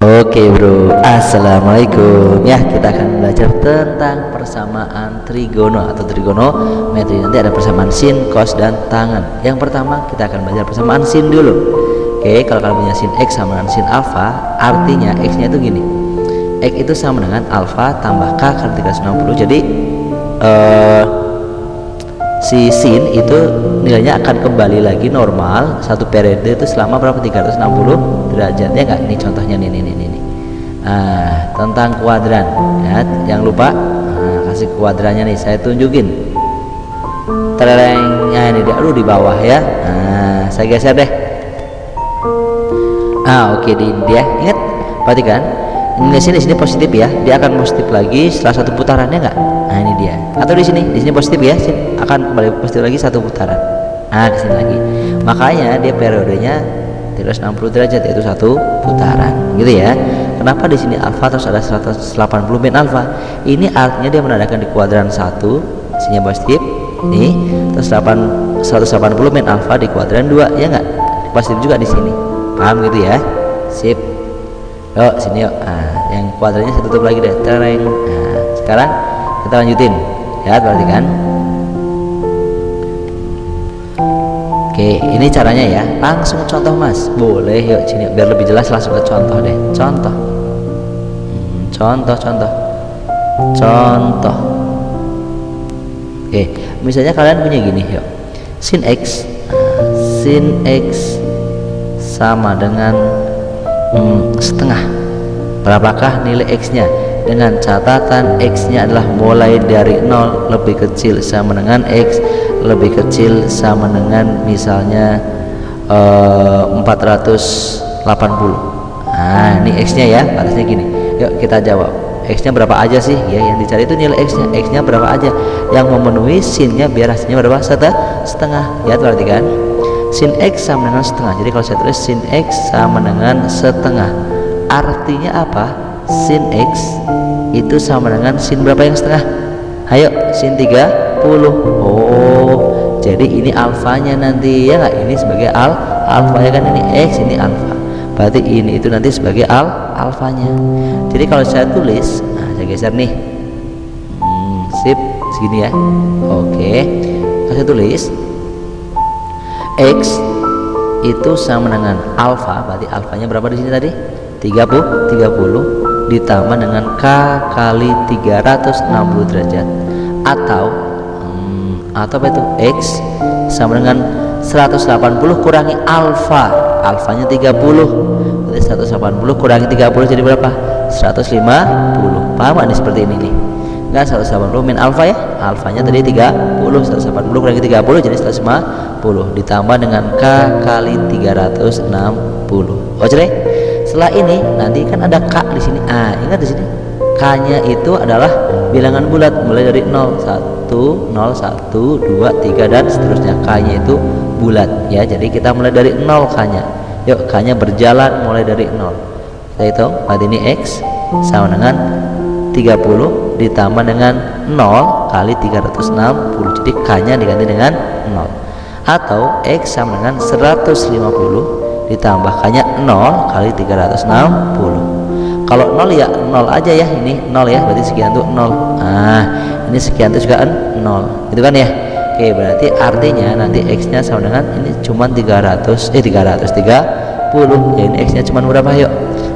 Oke bro, assalamualaikum. Ya, kita akan belajar tentang persamaan trigono atau trigonometri. Nanti ada persamaan sin, cos, dan tangan. Yang pertama kita akan belajar persamaan sin dulu. Oke, kalau kalian punya sin x sama dengan sin alfa, artinya x nya itu gini, x itu sama dengan alfa tambah k kali 360. Jadi si sin itu nilainya akan kembali lagi normal satu periode itu selama berapa, 360 derajat ya nggak? Ini contohnya nih. Nah, tentang kuadran ya, jangan lupa kasih kuadrannya nih, saya tunjukin. Terengnya ini dia, di bawah ya. Nah, saya geser deh. Oke, di dia ingat, perhatikan nilai sini positif ya, dia akan positif lagi setelah satu putarannya nggak? Nah, ini dia. Atau di sini positif ya, akan kembali positif lagi satu putaran. Nah, di sini lagi. Makanya dia periodenya 360 derajat, yaitu satu putaran, gitu ya. Kenapa di sini alfa terus ada 180 min alfa? Ini artinya dia menandakan di kuadran 1 sini positif, nih, terus 180 min alfa di kuadran 2 ya nggak? Positif juga di sini. Paham gitu ya? Sip. Yuk sini yuk. Yang kuadrannya saya tutup lagi deh. Tereng. Sekarang kita lanjutin ya, perhatikan. Oke, ini caranya ya, langsung contoh mas, boleh. Yuk sini biar lebih jelas, langsung ke contoh deh. Contoh. Oke, misalnya kalian punya gini, yuk, sin x sama dengan setengah. Berapakah nilai x nya? Dengan catatan x nya adalah mulai dari 0 lebih kecil sama dengan x lebih kecil sama dengan misalnya 480. Nah, ini x nya ya, batasnya gini. Yuk kita jawab, x nya berapa aja sih ya, yang dicari itu nilai x nya berapa aja yang memenuhi sin nya, biar hasilnya berapa? Setengah ya. Perhatikan, sin x sama dengan setengah. Jadi kalau saya tulis sin x sama dengan setengah, artinya apa? Sin x itu sama dengan sin berapa yang setengah? Ayo, sin 30. Oh, jadi ini alfanya nanti ya nggak? Ini sebagai alfa ya kan, ini x, ini alfa. Berarti ini itu nanti sebagai alfanya. Jadi kalau saya tulis, saya geser nih. Sip, segini ya. Oke. Kalau saya tulis x itu sama dengan alfa, berarti alfanya berapa di sini tadi? 30 ditambah dengan k kali 360 derajat, atau apa itu, x sama dengan 180 kurangi alfanya 30, berarti 180 kurangi 30 jadi berapa? 150. Paham gak nih? Seperti ini nih, enggak, 180 min alfa ya, alfanya tadi 30, 180 kurangi 30 jadi 150 ditambah dengan k kali 360. Oke deh. Setelah ini nanti kan ada k di sini. Ingat di sini k-nya itu adalah bilangan bulat mulai dari 0, 1, 0, 1, 2, 3 dan seterusnya. K-nya itu bulat ya. Jadi kita mulai dari 0 k-nya. Yuk, k-nya berjalan mulai dari 0. Kita hitung, berarti ini x sama dengan 30 ditambah dengan 0 kali 360. Jadi k-nya diganti dengan 0. Atau x sama dengan 150 ditambah k-nya 0 kali 360. Kalau 0 ya 0 aja ya, ini 0 ya, berarti sekian tuh 0. Ini sekian tuh juga 0, gitu kan ya. Oke, berarti artinya nanti x nya sama dengan ini cuman 330 ya. Ini x nya cuman berapa? Yuk,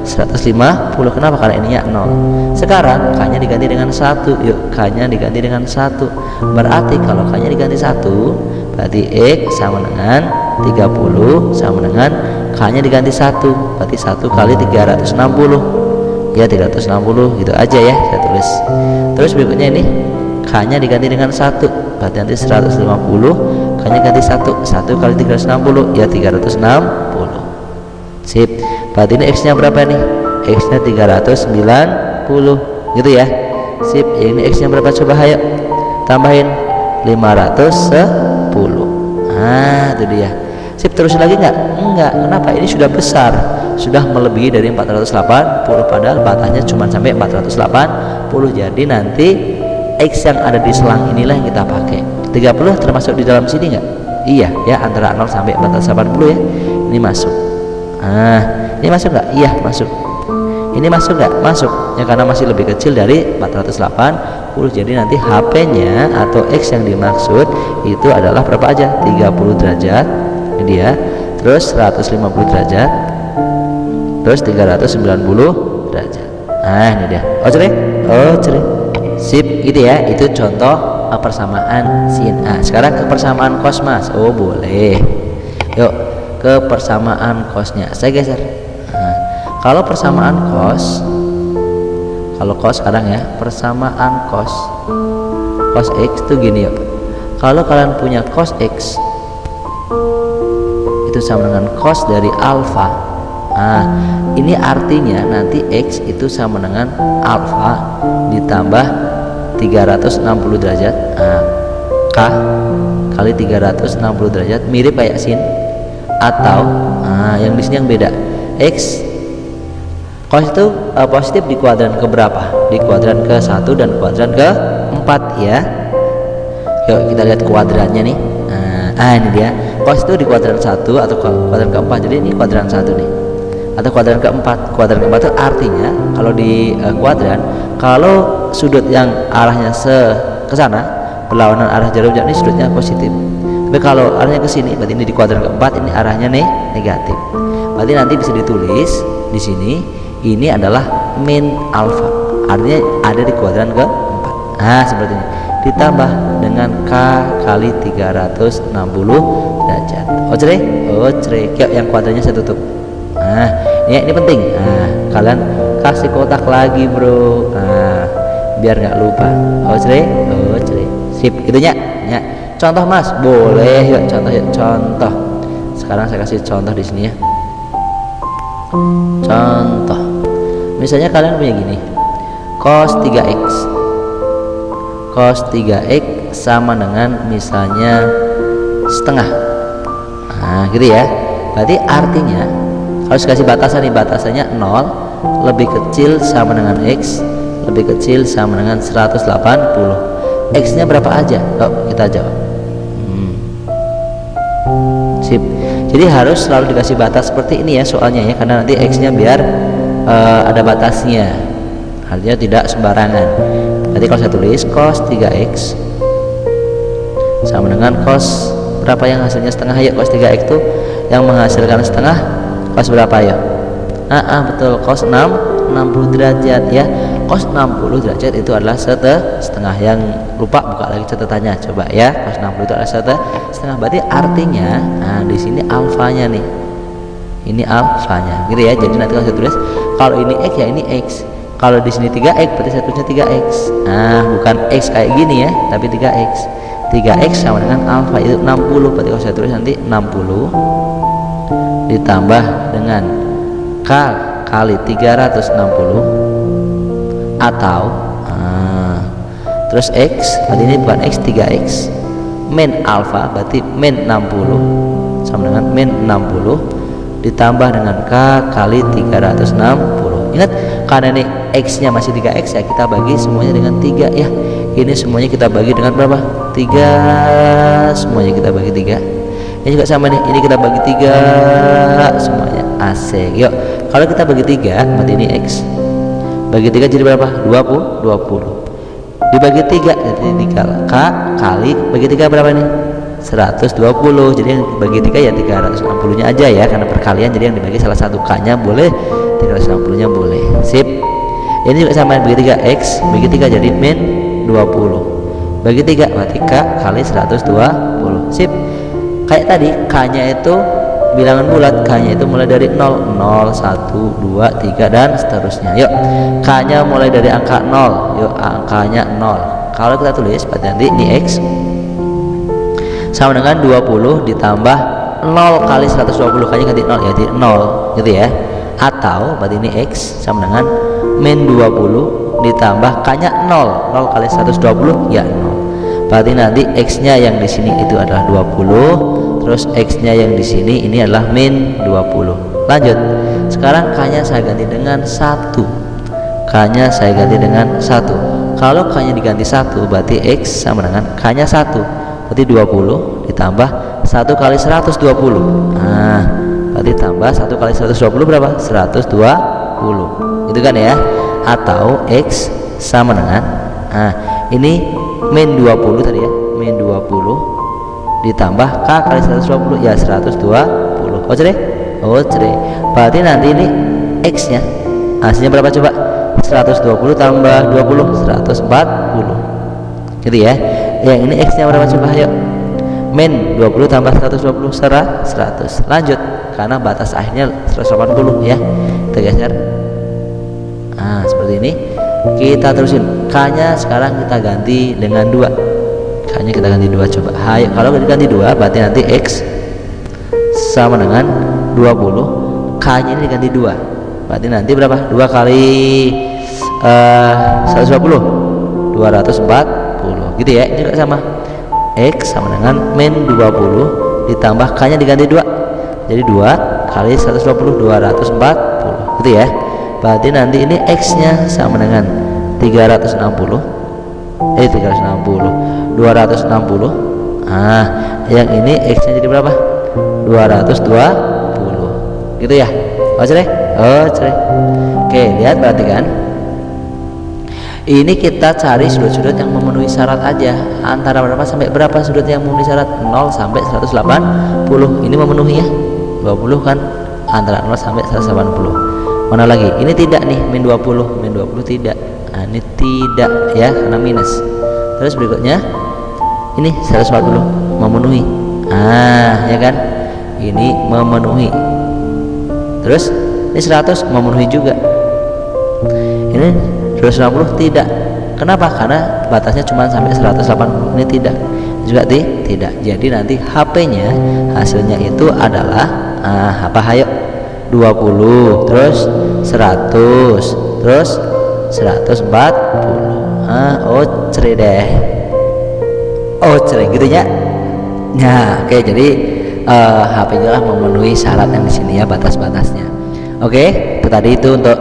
150. Kenapa? Karena ininya 0. Sekarang k nya diganti dengan 1. Yuk, k nya diganti dengan 1. Berarti kalau k nya diganti 1, berarti x sama dengan 30 sama dengan k nya diganti 1, berarti 1 kali 360 ya, 360 gitu aja ya saya tulis. Terus berikutnya ini k nya diganti dengan 1, berarti nanti 150, k nya ganti 1 kali 360 ya 360. Sip, berarti ini x nya berapa nih? X nya 390 gitu ya. Sip, ini x nya berapa? Coba ayo tambahin 510. Itu dia. Sip, terusin lagi nggak? Enggak. Kenapa? Ini sudah besar, sudah melebihi dari 480, padahal batasnya cuma sampai 480. Jadi nanti x yang ada di selang inilah yang kita pakai. 30 termasuk di dalam sini nggak? Iya ya, antara 0 sampai 480 ya. Ini masuk. Ini masuk nggak? Iya masuk. Ini masuk nggak? Masuk ya, karena masih lebih kecil dari 480. Jadi nanti HP-nya atau X yang dimaksud itu adalah berapa aja? 30 derajat ini dia, terus 150 derajat, terus 390 derajat. Nah ini dia. Oh ceri. Sip, gitu ya. Itu contoh persamaan sin A. Sekarang ke persamaan cos, Mas. Oh boleh. Yuk ke persamaan cosnya. Saya geser. Nah, kalau persamaan cos, kalau cos sekarang ya, persamaan cos X itu gini yuk. Kalau kalian punya cos X itu sama dengan cos dari alfa. Nah, ini artinya nanti X itu sama dengan alfa ditambah 360 derajat. Nah, K kali 360 derajat mirip kayak sin, atau yang di sini yang beda. X cos itu positif di kuadran ke berapa? Di kuadran ke 1 dan kuadran ke 4 ya. Yuk kita lihat kuadrannya nih. Ini dia. Cos itu di kuadran 1 atau kuadran ke 4. Jadi ini kuadran 1 nih, atau kuadran keempat. Kuadran keempat itu artinya kalau di kuadran, kalau sudut yang arahnya ke sana berlawanan arah jarum jam, ini sudutnya positif. Tapi kalau arahnya ke sini, berarti ini di kuadran keempat, ini arahnya negatif. Berarti nanti bisa ditulis di sini ini adalah min alfa, artinya ada di kuadran keempat. Nah seperti ini, ditambah dengan K kali 360 derajat. Oke. Yuk yang kuadrannya saya tutup. Nah ini penting. Nah kalian kasih kotak lagi bro, biar nggak lupa. Sip itunya ya. Contoh Mas, boleh. Yuk contoh. Sekarang saya kasih contoh di sini ya. Contoh misalnya kalian punya gini, cos 3x sama dengan misalnya setengah. Nah gitu ya. Berarti artinya harus kasih batasan nih, batasannya 0 lebih kecil sama dengan X lebih kecil sama dengan 180. X nya berapa aja? Kita jawab. Sip. Jadi harus selalu dikasih batas seperti ini ya soalnya ya, karena nanti X nya biar ada batasnya, artinya tidak sembarangan. Berarti kalau saya tulis cos 3x sama dengan cos berapa yang hasilnya setengah ya. Cos 3x itu yang menghasilkan setengah cos berapa ya? Betul, cos 60 derajat ya. Cos 60 derajat itu adalah setengah. Yang lupa buka lagi catatannya coba ya. Cos 60 itu adalah setengah. Berarti artinya di sini alfanya nih. Ini alfanya gitu ya. Jadi nanti kalau saya tulis kalau ini X ya ini X. Kalau di sini 3x berarti saya tulisnya 3x. Bukan X kayak gini ya, tapi 3x. 3x sama dengan alfa itu 60. Berarti kalau saya tulis nanti 60 ditambah dengan K kali 360 atau terus X, berarti ini bukan X, 3x min alfa berarti min 60 sama dengan min 60 ditambah dengan K kali 360. Ingat karena ini X nya masih 3x ya, kita bagi semuanya dengan 3 ya. Ini semuanya kita bagi dengan berapa? 3. Semuanya kita bagi 3. Ini juga sama nih, ini kita bagi 3 semuanya. Asik. Yuk kalau kita bagi 3 berarti ini X bagi 3 jadi berapa? 20 dibagi 3 jadi 3 K kali bagi 3 berapa nih? 120. Jadi yang bagi 3 ya 360 nya aja ya, karena perkalian. Jadi yang dibagi salah satu K nya boleh, 360 nya boleh. Sip. Ini juga sama, bagi 3 X bagi 3 jadi min 20 bagi 3 berarti K kali 120. Sip. Kayak tadi K nya itu bilangan bulat, K nya itu mulai dari 0, 1, 2, 3 dan seterusnya. Yuk K nya mulai dari angka 0. Yuk angkanya 0. Kalau kita tulis berarti nanti ini X sama dengan 20 ditambah 0 kali 120. K nya ganti 0 ya, jadi 0 gitu ya. Atau berarti ini X sama dengan min 20 ditambah K nya 0 kali 120 ya 0. Berarti nanti X nya yang di sini itu adalah 20, terus X nya yang di sini ini adalah min 20. Lanjut. Sekarang K nya saya ganti dengan 1. K nya saya ganti dengan 1. Kalau K nya diganti 1 berarti X sama dengan K nya 1. Berarti 20 ditambah 1 kali 120. Nah berarti tambah 1 kali 120 berapa? 120. gitu kan ya. Atau X sama dengan, nah ini min 20 tadi ya, min 20 ditambah K kali 120 ya 120. Oh cerai, oh cerai. Berarti nanti ini X nya hasilnya berapa coba? 120 tambah 20 140 gitu ya. Yang ini X nya berapa coba? Ayo, min 20 tambah 120 100. Lanjut, karena batas akhirnya 180 ya. Kita geser. Nah seperti ini. Kita terusin. K nya sekarang kita ganti dengan 2. K nya kita ganti 2 coba. Ayo, kalau diganti 2 berarti nanti X sama dengan 20. K nya ini diganti 2. Berarti nanti berapa? 2 kali 120 240 gitu ya. Ini juga sama, X sama dengan min 20 ditambah K nya diganti 2, jadi 2 kali 120 240 gitu ya. Berarti nanti ini X nya sama dengan 360 260. Nah yang ini X nya jadi berapa? 220 gitu ya. Oh cerai, oh cerai. Oke, lihat, perhatikan. Ini kita cari sudut-sudut yang memenuhi syarat aja. Antara berapa sampai berapa sudut yang memenuhi syarat? 0 sampai 180. Ini memenuhi ya. 20 kan antara 0 sampai 180. Mana lagi? Ini tidak nih, min 20. Min 20 tidak. Nah, ini tidak ya karena minus. Terus berikutnya ini 140 memenuhi. Ah, ya kan? Ini memenuhi. Terus ini 100 memenuhi juga. Ini 260 tidak. Kenapa? Karena batasnya cuma sampai 180. Ini tidak. Juga tidak. Jadi nanti HP-nya hasilnya itu adalah apa? Hayo 20 terus 100 terus 140. Oh cerai deh. Oh cerai gitu ya. Nah, oke, jadi HP-nya lah memenuhi syarat yang di sini ya, batas-batasnya. Oke, itu tadi itu untuk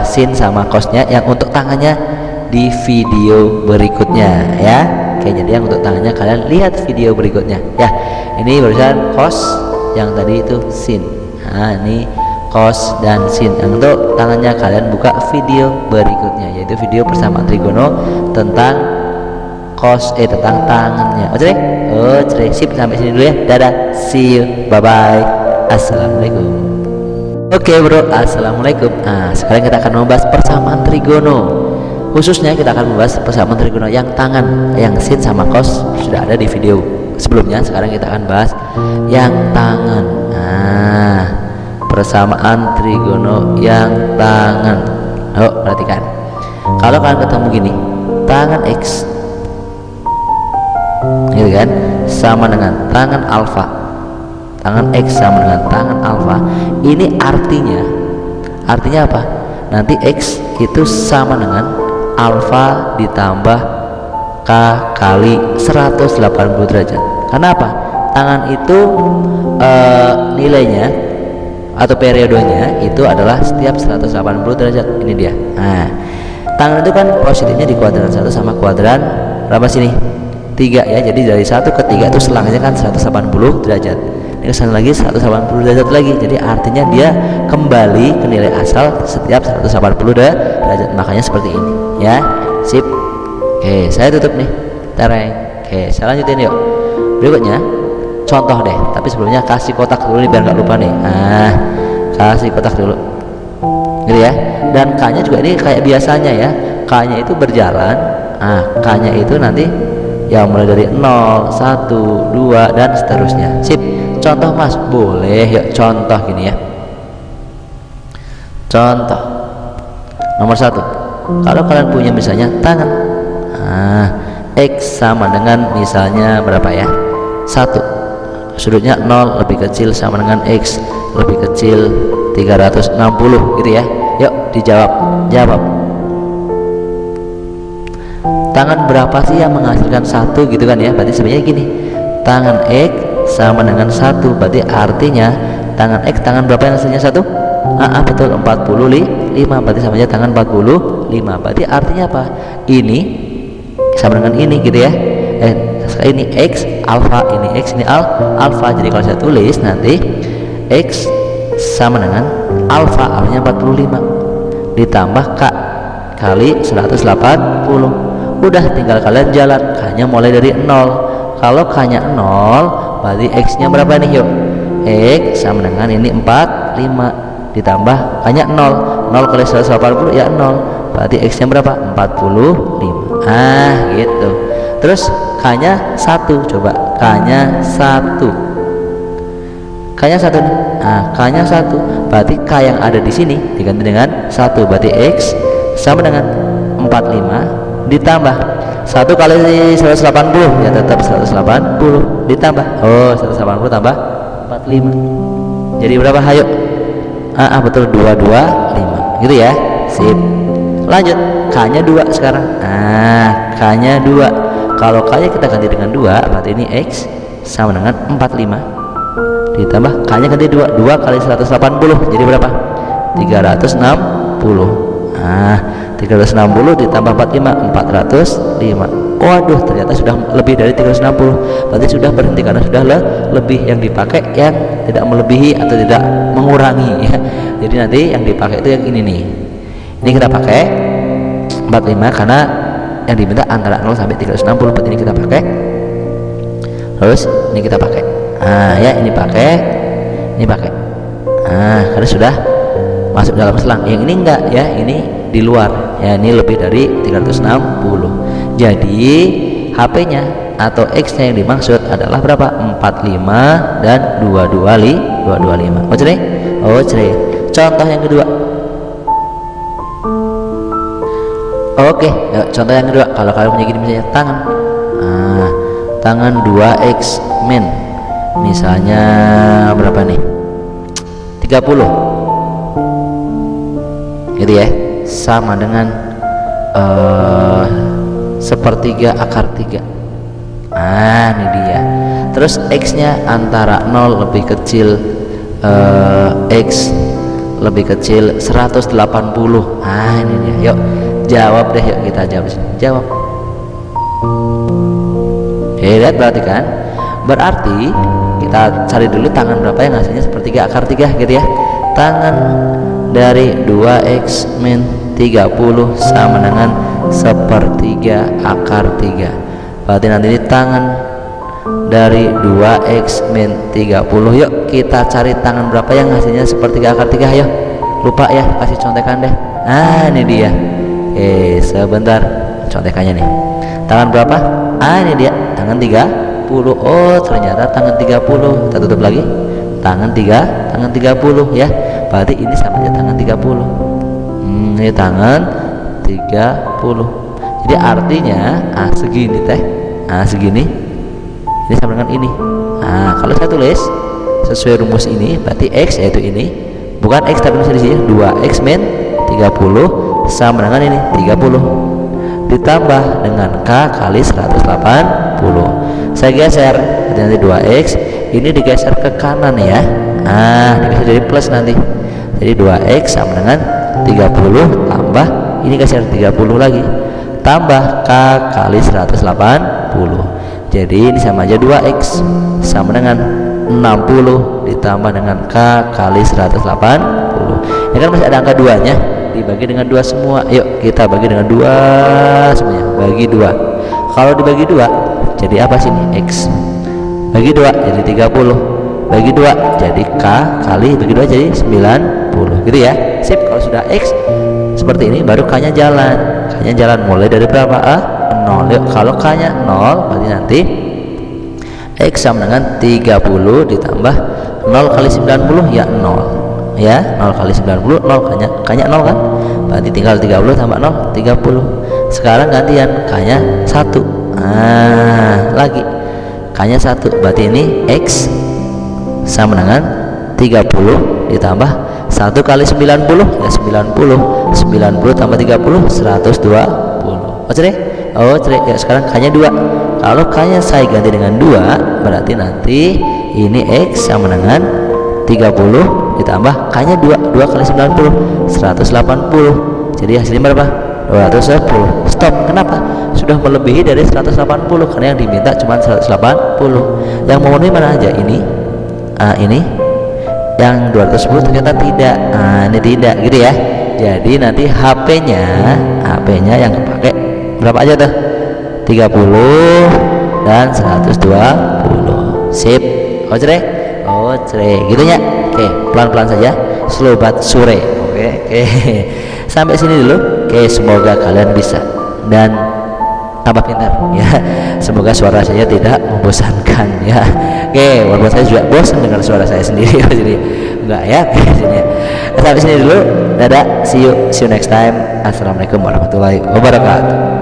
sin sama cosnya. Yang untuk tangannya di video berikutnya ya. Oke, jadi yang untuk tangannya kalian lihat video berikutnya ya. Ini barusan cos, yang tadi itu sin. Nah ini cos dan sin. Yang untuk tangannya kalian buka video berikutnya, yaitu video persamaan trigono tentang cos tentang tangannya. Oh cerai, oh cerai. Sip, sampai sini dulu ya. Dadah, see you, bye bye, assalamualaikum. Oke bro, assalamualaikum. Nah sekarang kita akan membahas persamaan trigono. Khususnya kita akan membahas persamaan trigono yang tangan, yang sin sama cos sudah ada di video sebelumnya. Sekarang kita akan bahas yang tangan. Nah, persamaan trigono yang tangan. Oh, perhatikan. Kalau kalian ketemu gini, tangan X, gitu kan, sama dengan tangan alfa. Tangan X sama dengan tangan alfa. Ini artinya apa? Nanti X itu sama dengan alfa ditambah K kali 180 derajat. Karena apa? Tangan itu nilainya atau periodenya itu adalah setiap 180 derajat. Ini dia. Nah, tangan itu kan positifnya di kuadran 1 sama kuadran berapa sini? 3 ya. Jadi dari 1 ke 3 itu selangnya kan 180 derajat. Ini kesana lagi 180 derajat lagi. Jadi artinya dia kembali ke nilai asal setiap 180 derajat. Makanya seperti ini ya. Sip. Oke, saya tutup nih. Tereng. Oke, saya lanjutin yuk. Berikutnya contoh deh, tapi sebelumnya kasih kotak dulu nih biar nggak lupa nih. Nah, kasih kotak dulu gitu ya. Dan K nya juga ini kayak biasanya ya, K nya itu berjalan. Nah, K nya itu nanti ya mulai dari 0, 1, 2 dan seterusnya. Sip. Contoh mas, boleh yuk contoh gini ya. Contoh nomor 1, kalau kalian punya misalnya tangan, X sama dengan misalnya berapa ya, 1, sudutnya 0 lebih kecil sama dengan X lebih kecil 360 gitu ya. Yuk dijawab, jawab. Tangan berapa sih yang menghasilkan 1 gitu kan ya. Berarti sebenarnya gini, tangan X sama dengan 1, berarti artinya tangan X, tangan berapa yang hasilnya 1? Betul, 45. Berarti sama aja tangan 45. Berarti artinya apa? Ini sama dengan ini gitu ya. Ini X alfa, ini X, ini alfa. Jadi kalau saya tulis nanti X sama dengan alfa, alfanya 45. ditambah K kali 180. Udah tinggal kalian jalan, K nya mulai dari 0. Kalau K nya 0 berarti X nya berapa nih? Yuk, X sama dengan ini 45 ditambah K nya 0. 0 kali 180 ya 0, berarti X nya berapa? 45. Gitu. Terus K nya 1, coba K nya 1, K nya 1 nih. K nya 1 berarti K yang ada di sini diganti dengan 1, berarti X sama dengan 45 ditambah 1 kali 180 ya tetap 180 ditambah 180 tambah 45 jadi berapa? Hayo. Betul 225 gitu ya. Sip. Lanjut, K nya 2 sekarang. K nya 2. Kalau K nya kita ganti dengan 2 berarti ini X sama dengan 45 ditambah K nya ganti 2 kali 180 jadi berapa? 360. 360 ditambah 45 405. Waduh, ternyata sudah lebih dari 360. Berarti sudah berhenti karena sudah lebih yang dipakai yang tidak melebihi atau tidak mengurangi ya. Jadi nanti yang dipakai itu yang ini nih. Ini kita pakai 45 karena yang diminta antara 0 sampai 360. Berarti ini kita pakai. Terus ini kita pakai. Ya ini pakai. Ini pakai. Karena sudah masuk dalam selang. Yang ini enggak ya, ini di luar ya, ini lebih dari 360. Jadi HP nya atau X nya yang dimaksud adalah berapa? 45 dan 225. Cere. Contoh yang kedua. Oke, yuk, contoh yang kedua. Kalau kalian punya gini misalnya tangan tangan 2x min misalnya berapa nih? 30 gitu ya, sama dengan sepertiga akar 3. Ini dia. Terus X nya antara 0 lebih kecil X lebih kecil 180. Ini dia. Yuk jawab deh, yuk kita jawab. Jawab. Lihat, perhatikan. Berarti kita cari dulu tangan berapa yang hasilnya sepertiga akar 3 gitu ya. Tangan dari 2x min 30 sama dengan sepertiga akar 3. Berarti nanti ini tangan dari 2x min 30. Yuk kita cari tangan berapa yang hasilnya sepertiga akar 3. Ayo, lupa ya, kasih contekan deh. Ini dia. Sebentar, contekannya nih. Tangan berapa? Ini dia, tangan 30. Ternyata tangan 30. Kita tutup lagi. Tangan 30 ya. Berarti ini sama aja tangan 30. Ini tangan 30. Jadi artinya segini teh. Segini. Ini sama dengan ini. Kalau saya tulis sesuai rumus ini, berarti X yaitu ini. Bukan X tapi bisa di sini 2x min 30 sama dengan ini 30 ditambah dengan K kali 180. Saya geser, nanti 2x ini digeser ke kanan ya. Digeser jadi plus nanti. Jadi 2x sama dengan 30 tambah ini geser 30 lagi tambah K kali 180. Jadi ini sama aja 2x sama dengan 60 ditambah dengan K kali 180. Ini kan masih ada angka 2 nya, dibagi dengan 2 semua. Yuk kita bagi dengan 2 semuanya. Bagi 2. Kalau dibagi 2 jadi apa sih nih? X bagi 2 jadi 30. Bagi 2 jadi K kali bagi 2 jadi 90 gitu ya. Sip. Kalau sudah X seperti ini baru K nya jalan. K nya jalan mulai dari berapa? 0. Yuk, kalau K nya 0 berarti nanti X sama dengan 30 ditambah 0 kali 90 ya 0 ya. 0 kali 90 0 K nya 0 kan, berarti tinggal 30 tambah 0 30. Sekarang gantian K nya 1. Lagi K nya 1 berarti ini X sama dengan 30 ditambah 1 kali 90 ya 90. 90 tambah 30 120. Cek ya. Sekarang K nya 2. Kalau K nya saya ganti dengan 2 berarti nanti ini X sama dengan 30 ditambah K nya 2 kali 90 180. Jadi hasilnya berapa? 210. Stop. Kenapa? Sudah melebihi dari 180 karena yang diminta cuma 180. Yang memenuhi mana aja? Ini ini yang 210 ternyata tidak. Ini tidak gitu ya. Jadi nanti HP-nya yang kepake berapa aja tuh? 30 dan 120. Sip. Ojre gitu ya. Oke, pelan-pelan saja, slow but sure. Oke. Sampai sini dulu. Oke, semoga kalian bisa dan tambah pintar ya. Semoga suara saya tidak membosankan ya. Oke, walaupun saya juga bosan dengar suara saya sendiri jadi enggak ya. Sampai sini dulu. Dadah, see you next time. Assalamualaikum warahmatullahi wabarakatuh.